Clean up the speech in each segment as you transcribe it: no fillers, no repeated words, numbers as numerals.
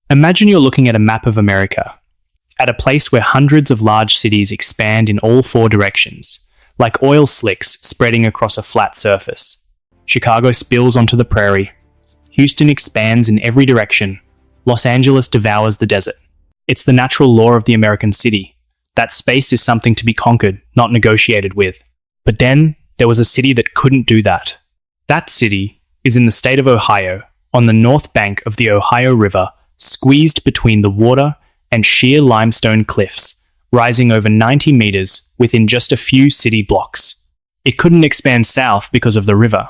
Imagine you're looking at a map of America, at a place where hundreds of large cities expand in all four directions, like oil slicks spreading across a flat surface. Chicago spills onto the prairie. Houston expands in every direction. Los Angeles devours the desert. It's the natural law of the American city. That space is something to be conquered, not negotiated with. But then, there was a city that couldn't do that. That city is in the state of Ohio, on the north bank of the Ohio River, squeezed between the water and sheer limestone cliffs, rising over 90 meters within just a few city blocks. It couldn't expand south because of the river.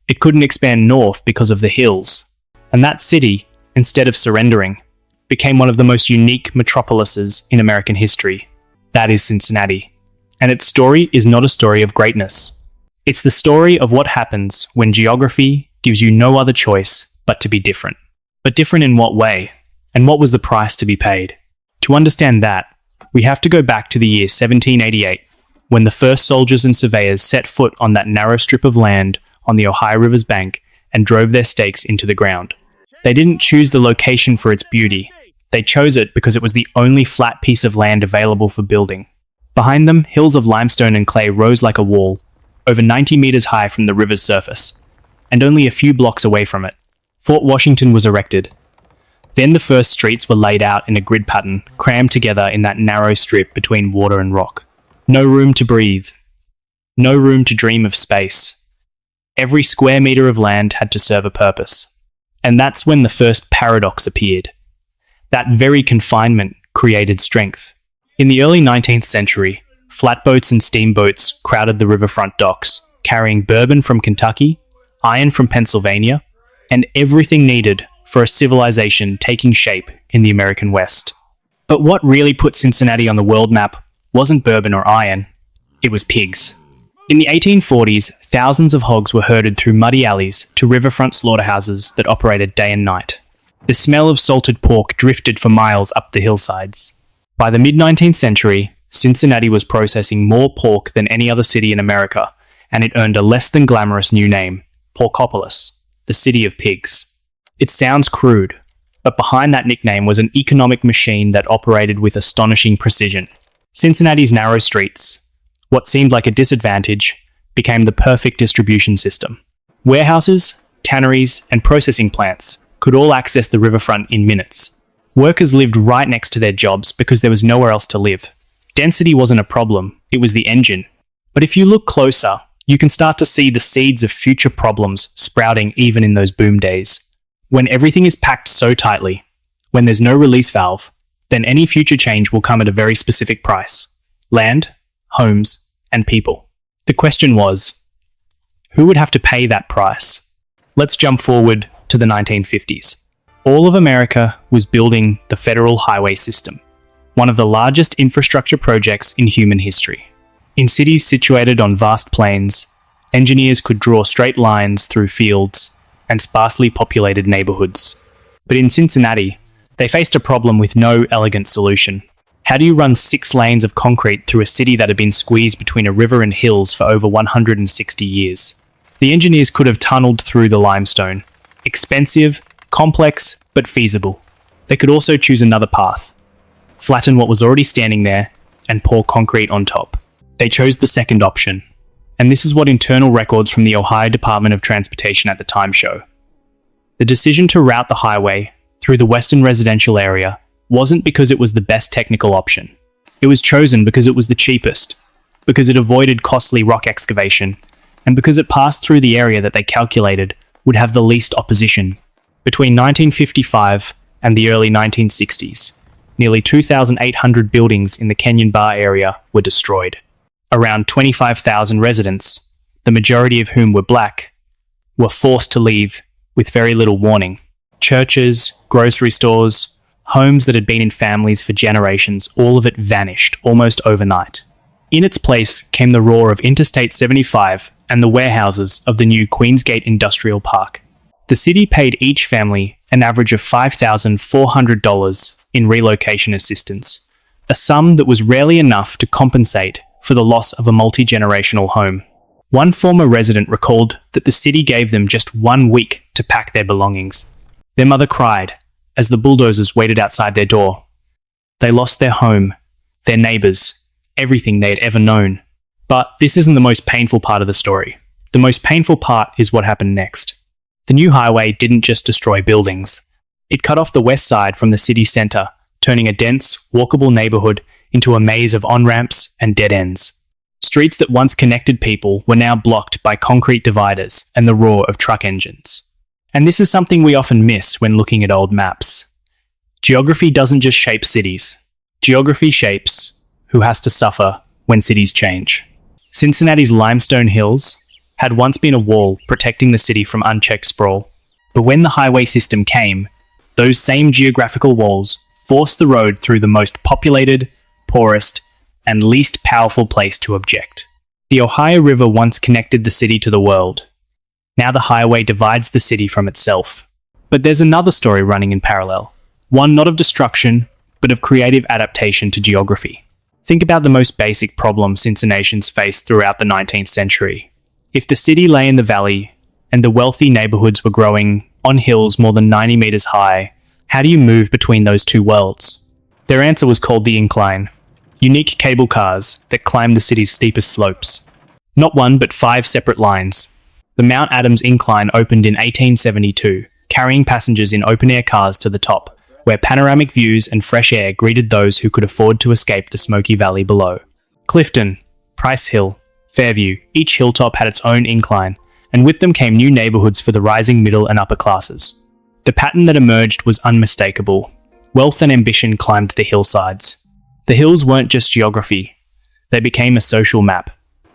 It couldn't expand north because of the hills. And that city, instead of surrendering, became one of the most unique metropolises in American history. That is Cincinnati. And its story is not a story of greatness. It's the story of what happens when geography gives you no other choice but to be different. But different in what way? And what was the price to be paid? To understand that, we have to go back to the year 1788, when the first soldiers and surveyors set foot on that narrow strip of land on the Ohio River's bank and drove their stakes into the ground. They didn't choose the location for its beauty. They chose it because it was the only flat piece of land available for building. Behind them, hills of limestone and clay rose like a wall, over 90 meters high from the river's surface, and only a few blocks away from it, Fort Washington was erected. Then the first streets were laid out in a grid pattern, crammed together in that narrow strip between water and rock. No room to breathe. No room to dream of space. Every square meter of land had to serve a purpose. And that's when the first paradox appeared. That very confinement created strength. In the early 19th century, flatboats and steamboats crowded the riverfront docks, carrying bourbon from Kentucky, iron from Pennsylvania, and everything needed for a civilization taking shape in the American West. But what really put Cincinnati on the world map wasn't bourbon or iron, it was pigs. In the 1840s, thousands of hogs were herded through muddy alleys to riverfront slaughterhouses that operated day and night. The smell of salted pork drifted for miles up the hillsides. By the mid-19th century, Cincinnati was processing more pork than any other city in America, and it earned a less than glamorous new name, Porkopolis, the city of pigs. It sounds crude, but behind that nickname was an economic machine that operated with astonishing precision. Cincinnati's narrow streets, what seemed like a disadvantage, became the perfect distribution system. Warehouses, tanneries, and processing plants could all access the riverfront in minutes. Workers lived right next to their jobs because there was nowhere else to live. Density wasn't a problem, it was the engine. But if you look closer, you can start to see the seeds of future problems sprouting even in those boom days. When everything is packed so tightly, when there's no release valve, then any future change will come at a very specific price. Land, homes, and people. The question was, who would have to pay that price? Let's jump forward to the 1950s. All of America was building the federal highway system, one of the largest infrastructure projects in human history. In cities situated on vast plains, engineers could draw straight lines through fields and sparsely populated neighborhoods. But in Cincinnati, they faced a problem with no elegant solution. How do you run 6 lanes of concrete through a city that had been squeezed between a river and hills for over 160 years? The engineers could have tunneled through the limestone. Expensive, complex, but feasible. They could also choose another path. Flatten what was already standing there and pour concrete on top. They chose the second option. And this is what internal records from the Ohio Department of Transportation at the time show. The decision to route the highway through the western residential area wasn't because it was the best technical option. It was chosen because it was the cheapest, because it avoided costly rock excavation, and because it passed through the area that they calculated would have the least opposition. Between 1955 and the early 1960s, nearly 2,800 buildings in the Canyon Bar area were destroyed. Around 25,000 residents, the majority of whom were black, were forced to leave with very little warning. Churches, grocery stores, homes that had been in families for generations, all of it vanished almost overnight. In its place came the roar of Interstate 75 and the warehouses of the new Queensgate Industrial Park. The city paid each family an average of $5,400 in relocation assistance, a sum that was rarely enough to compensate for the loss of a multi-generational home. One former resident recalled that the city gave them just 1 week to pack their belongings. Their mother cried as the bulldozers waited outside their door. They lost their home, their neighbours, everything they had ever known. But this isn't the most painful part of the story. The most painful part is what happened next. The new highway didn't just destroy buildings. It cut off the west side from the city centre, turning a dense, walkable neighbourhood into a maze of on-ramps and dead ends. Streets that once connected people were now blocked by concrete dividers and the roar of truck engines. And this is something we often miss when looking at old maps. Geography doesn't just shape cities. Geography shapes who has to suffer when cities change. Cincinnati's limestone hills had once been a wall protecting the city from unchecked sprawl. But when the highway system came, those same geographical walls forced the road through the most populated, poorest, and least powerful place to object. The Ohio River once connected the city to the world. Now the highway divides the city from itself. But there's another story running in parallel. One not of destruction, but of creative adaptation to geography. Think about the most basic problem Cincinnatians faced throughout the 19th century. If the city lay in the valley, and the wealthy neighbourhoods were growing on hills more than 90 metres high, how do you move between those two worlds? Their answer was called the Incline. Unique cable cars that climbed the city's steepest slopes. Not one, but 5 separate lines. The Mount Adams Incline opened in 1872, carrying passengers in open-air cars to the top, where panoramic views and fresh air greeted those who could afford to escape the smoky valley below. Clifton, Price Hill, Fairview, each hilltop had its own incline, and with them came new neighbourhoods for the rising middle and upper classes. The pattern that emerged was unmistakable. Wealth and ambition climbed the hillsides. The hills weren't just geography. They became a social map.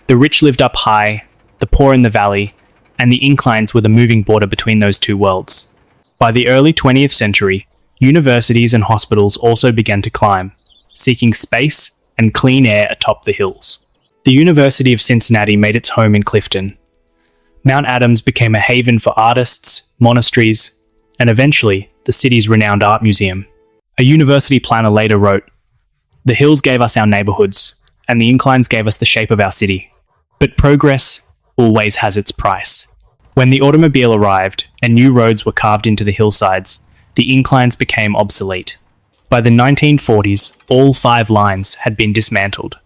The rich lived up high, the poor in the valley, and the inclines were the moving border between those two worlds. By the early 20th century, universities and hospitals also began to climb, seeking space and clean air atop the hills. The University of Cincinnati made its home in Clifton. Mount Adams became a haven for artists, monasteries, and eventually the city's renowned art museum. A university planner later wrote, "The hills gave us our neighbourhoods, and the inclines gave us the shape of our city. But progress always has its price." When the automobile arrived and new roads were carved into the hillsides, the inclines became obsolete. By the 1940s, all 5 lines had been dismantled.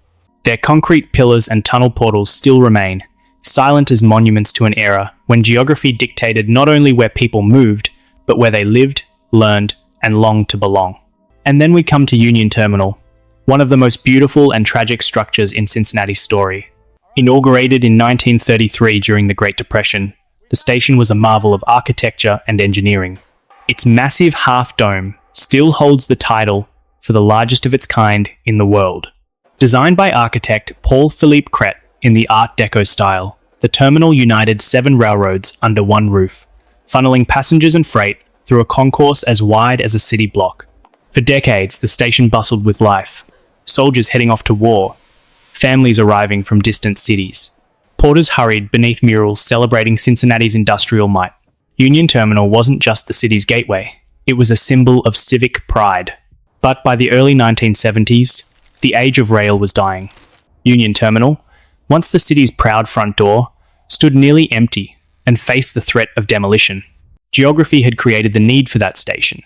Their concrete pillars and tunnel portals still remain, silent as monuments to an era when geography dictated not only where people moved, but where they lived, learned, and longed to belong. And then we come to Union Terminal, one of the most beautiful and tragic structures in Cincinnati's story. Inaugurated in 1933 during the Great Depression, the station was a marvel of architecture and engineering. Its massive half-dome still holds the title for the largest of its kind in the world. Designed by architect Paul-Philippe Crête in the Art Deco style, the terminal united 7 railroads under one roof, funneling passengers and freight through a concourse as wide as a city block. For decades, the station bustled with life. Soldiers heading off to war, families arriving from distant cities. Porters hurried beneath murals celebrating Cincinnati's industrial might. Union Terminal wasn't just the city's gateway, it was a symbol of civic pride. But by the early 1970s, the age of rail was dying. Union Terminal, once the city's proud front door, stood nearly empty and faced the threat of demolition. Geography had created the need for that station,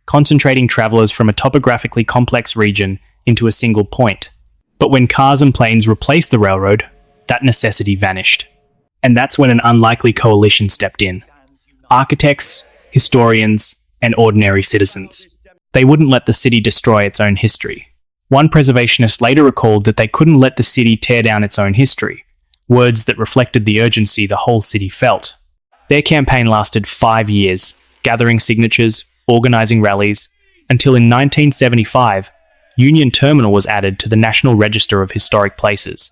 concentrating travellers from a topographically complex region into a single point. But when cars and planes replaced the railroad, that necessity vanished. And that's when an unlikely coalition stepped in. Architects, historians, and ordinary citizens. They wouldn't let the city destroy its own history. One preservationist later recalled that they couldn't let the city tear down its own history, words that reflected the urgency the whole city felt. Their campaign lasted 5 years, gathering signatures, organising rallies, until in 1975, Union Terminal was added to the National Register of Historic Places.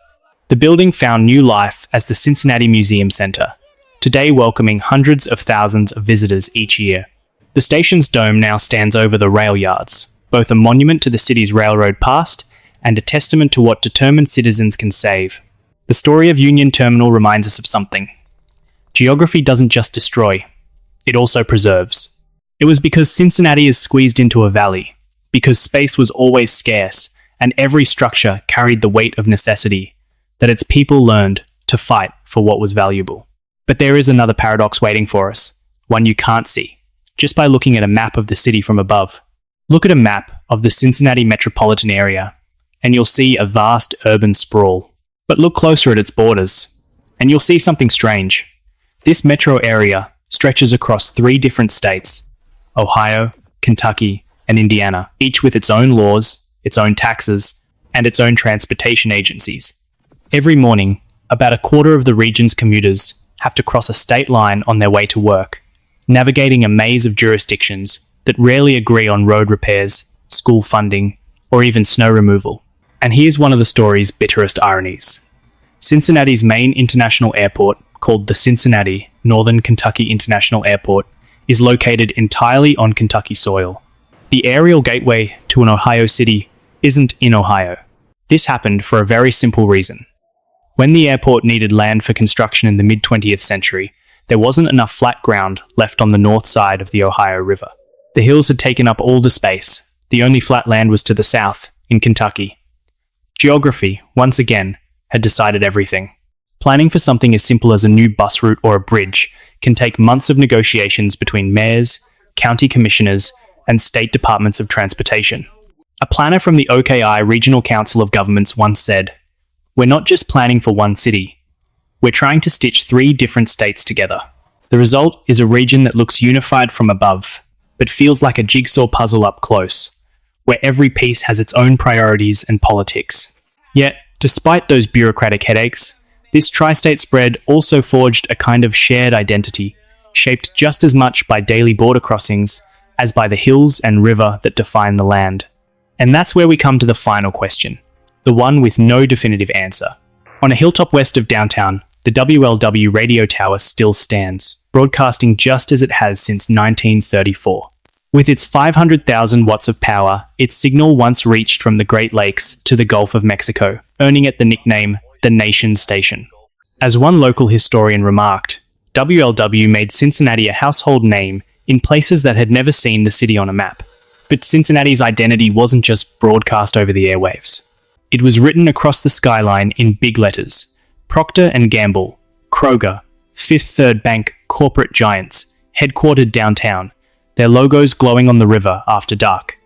The building found new life as the Cincinnati Museum Center, today welcoming hundreds of thousands of visitors each year. The station's dome now stands over the rail yards, both a monument to the city's railroad past and a testament to what determined citizens can save. The story of Union Terminal reminds us of something. Geography doesn't just destroy, it also preserves. It was because Cincinnati is squeezed into a valley, because space was always scarce and every structure carried the weight of necessity, that its people learned to fight for what was valuable. But there is another paradox waiting for us, one you can't see, just by looking at a map of the city from above. Look at a map of the Cincinnati metropolitan area, and you'll see a vast urban sprawl. But look closer at its borders, and you'll see something strange. This metro area stretches across 3 different states: Ohio, Kentucky, and Indiana, each with its own laws, its own taxes, and its own transportation agencies. Every morning, about a quarter of the region's commuters have to cross a state line on their way to work, navigating a maze of jurisdictions that rarely agree on road repairs, school funding, or even snow removal. And here's one of the story's bitterest ironies. Cincinnati's main international airport, called the Cincinnati Northern Kentucky International Airport, is located entirely on Kentucky soil. The aerial gateway to an Ohio city isn't in Ohio. This happened for a very simple reason. When the airport needed land for construction in the mid-20th century, there wasn't enough flat ground left on the north side of the Ohio River. The hills had taken up all the space. The only flat land was to the south, in Kentucky. Geography, once again, had decided everything. Planning for something as simple as a new bus route or a bridge can take months of negotiations between mayors, county commissioners, and state departments of transportation. A planner from the OKI Regional Council of Governments once said, "We're not just planning for one city. We're trying to stitch 3 different states together." The result is a region that looks unified from above, but feels like a jigsaw puzzle up close, where every piece has its own priorities and politics. Yet, despite those bureaucratic headaches, this tri-state spread also forged a kind of shared identity, shaped just as much by daily border crossings as by the hills and river that define the land. And that's where we come to the final question, the one with no definitive answer. On a hilltop west of downtown, the WLW radio tower still stands, broadcasting just as it has since 1934. With its 500,000 watts of power, its signal once reached from the Great Lakes to the Gulf of Mexico, earning it the nickname the Nation Station. As one local historian remarked, WLW made Cincinnati a household name in places that had never seen the city on a map. But Cincinnati's identity wasn't just broadcast over the airwaves. It was written across the skyline in big letters. Procter & Gamble, Kroger, Fifth Third Bank corporate giants, headquartered downtown, their logos glowing on the river after dark.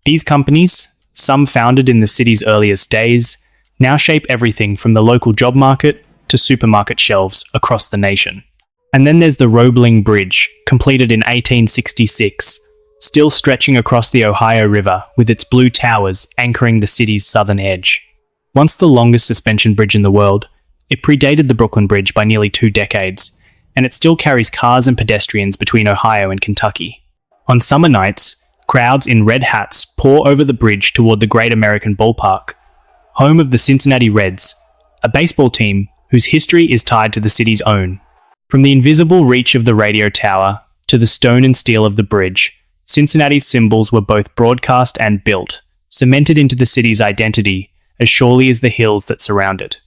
These companies, some founded in the city's earliest days, now shape everything from the local job market to supermarket shelves across the nation. And then there's the Roebling Bridge, completed in 1866, still stretching across the Ohio River with its blue towers anchoring the city's southern edge. Once the longest suspension bridge in the world, it predated the Brooklyn Bridge by nearly 2 decades, and it still carries cars and pedestrians between Ohio and Kentucky. On summer nights, crowds in red hats pour over the bridge toward the Great American Ballpark, home of the Cincinnati Reds, a baseball team whose history is tied to the city's own. From the invisible reach of the radio tower to the stone and steel of the bridge, Cincinnati's symbols were both broadcast and built, cemented into the city's identity as surely as the hills that surround it.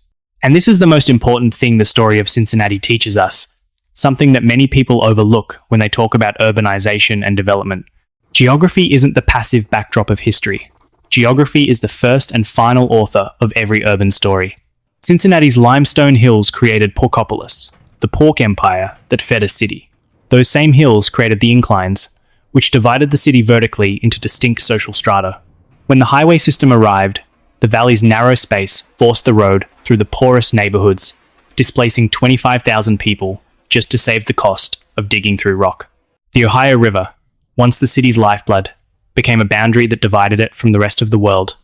And this is the most important thing the story of Cincinnati teaches us, something that many people overlook when they talk about urbanization and development. Geography isn't the passive backdrop of history. Geography is the first and final author of every urban story. Cincinnati's limestone hills created Porkopolis, the pork empire that fed a city. Those same hills created the Inclines, which divided the city vertically into distinct social strata. When the highway system arrived, the valley's narrow space forced the road through the poorest neighborhoods, displacing 25,000 people just to save the cost of digging through rock. The Ohio River, once the city's lifeblood, became a boundary that divided it from the rest of the world,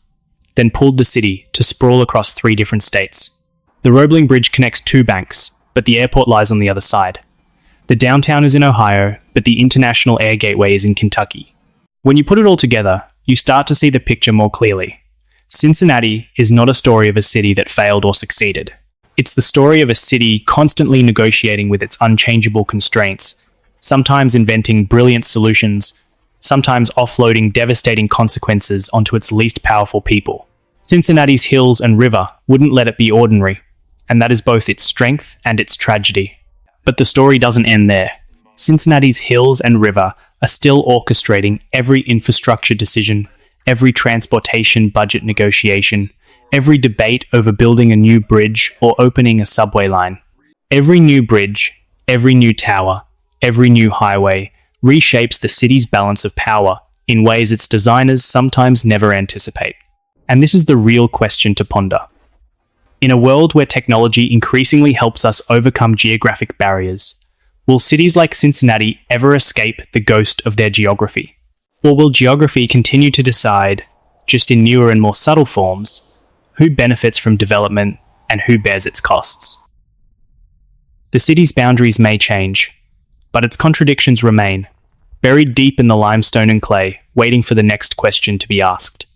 then pulled the city to sprawl across 3 different states. The Roebling Bridge connects 2 banks, but the airport lies on the other side. The downtown is in Ohio, but the International Air Gateway is in Kentucky. When you put it all together, you start to see the picture more clearly. Cincinnati is not a story of a city that failed or succeeded. It's the story of a city constantly negotiating with its unchangeable constraints, sometimes inventing brilliant solutions, sometimes offloading devastating consequences onto its least powerful people. Cincinnati's hills and river wouldn't let it be ordinary, and that is both its strength and its tragedy. But the story doesn't end there. Cincinnati's hills and river are still orchestrating every infrastructure decision, every transportation budget negotiation, every debate over building a new bridge or opening a subway line. Every new bridge, every new tower, every new highway reshapes the city's balance of power in ways its designers sometimes never anticipate. And this is the real question to ponder. In a world where technology increasingly helps us overcome geographic barriers, will cities like Cincinnati ever escape the ghost of their geography? Or will geography continue to decide, just in newer and more subtle forms, who benefits from development and who bears its costs? The city's boundaries may change, but its contradictions remain, buried deep in the limestone and clay, waiting for the next question to be asked.